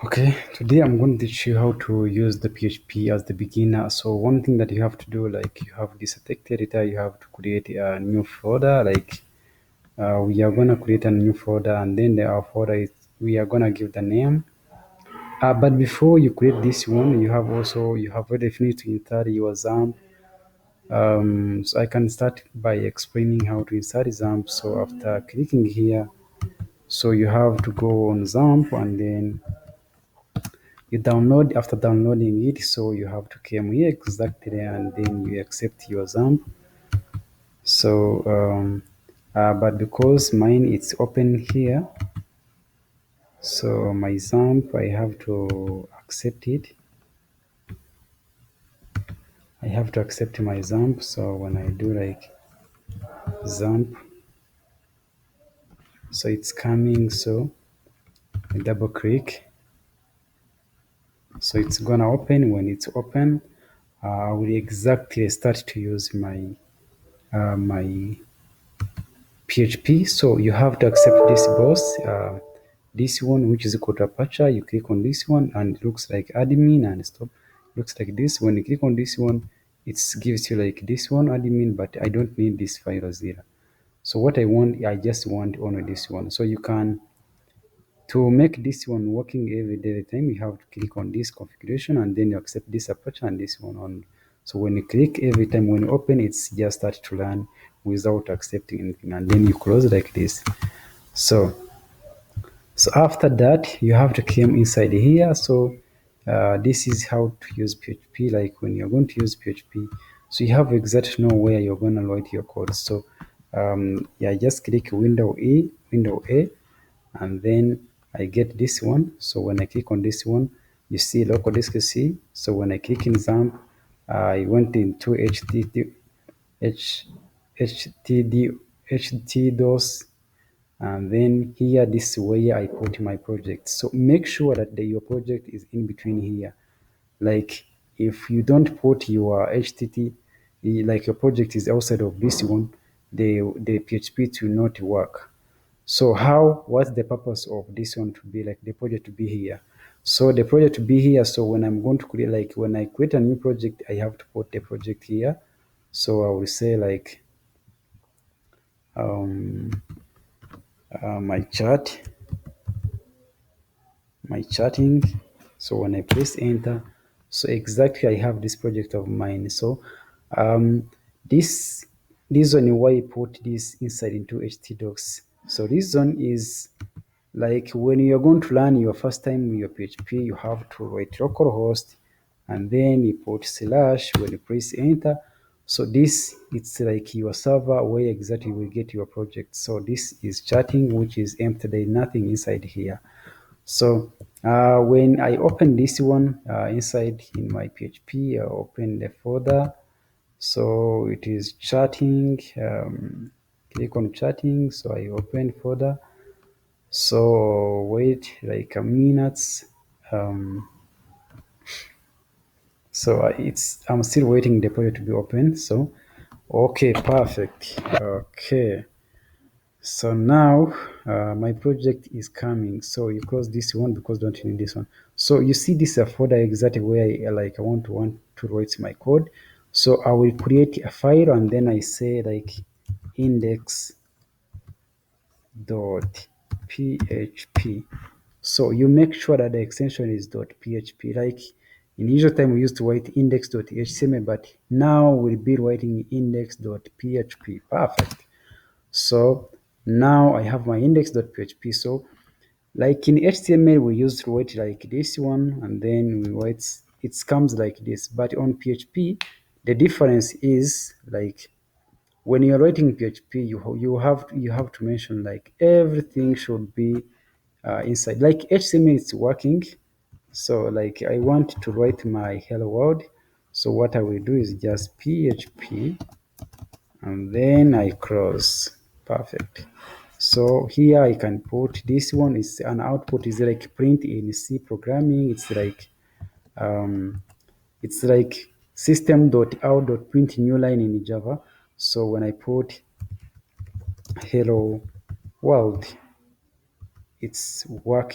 Okay, today I'm going to teach you how to use the PHP as the beginner. So one thing that you have to do, like you have this text editor, you have to create a new folder. Like we are gonna create a new folder, and then our folder is we are gonna give the name. But before you create this one, you have already finished to insert your XAMPP. So I can start by explaining how to insert XAMPP. So after clicking here, so you have to go on XAMPP and then you download. After downloading it, so you have to come here exactly and then you accept your XAMPP. So but because mine it's open here, so my XAMPP I have to accept it. I have to accept my XAMPP. So when I do like XAMPP, so it's coming. So I double click, so it's gonna open. When it's open, I will exactly start to use my PHP. So you have to accept this boss, this one, which is equal to aperture. You click on this one and it looks like admin and stop. Looks like this. When you click on this one, it gives you like this one admin, but I don't need this file zero. So what I just want only this one. So you can, to make this one working every time, you have to click on this configuration and then you accept this aperture and this one on. So when you click every time, when you open, it's just start to run without accepting anything, and then you close like this. So after that, you have to come inside here. So this is how to use PHP. Like when you're going to use PHP, so you have exactly know where you're going to write your code. So yeah, just click window A, and then I get this one. So when I click on this one, you see local disk C. So when I click in XAMPP, I went into HTTPS, and then here this is where I put my project. So make sure that your project is in between here. Like if you don't put your HTTP, like your project is outside of this one, the PHP will not work. So what's the purpose of this one to be like the project to be here? So the project to be here, so when I'm going to create, like when I create a new project, I have to put the project here. So I will say like my chatting. So when I press enter, so exactly I have this project of mine. So this one, why I put this inside into htdocs. So this one is like when you're going to learn your first time with your PHP, you have to write localhost and then you put slash when you press enter. So this, it's like your server where exactly you will get your project. So this is chatting, which is empty. There is nothing inside here. So when I open this one inside in my PHP, I open the folder. So it is chatting. Click on chatting. So I open folder. So wait like a minute. So I'm still waiting the project to be open. So okay, perfect. Okay. So now my project is coming. So you close this one because don't need this one. So you see this folder exactly where I want to write my code. So I will create a file and then I say like index.php. So you make sure that the extension is .php. Like in usual time we used to write index.html, but now we'll be writing index.php. Perfect. So now I have my index.php. So like in HTML, we used to write like this one, and then we write, it comes like this. But on PHP, the difference is like when you're writing PHP, you have to mention like everything should be inside. Like HTML is working. So like I want to write my hello world. So what I will do is just PHP and then I close. Perfect. So here I can put this one is an output is like print in C programming. It's like system.out.print new line in Java. So when I put hello world, it's working.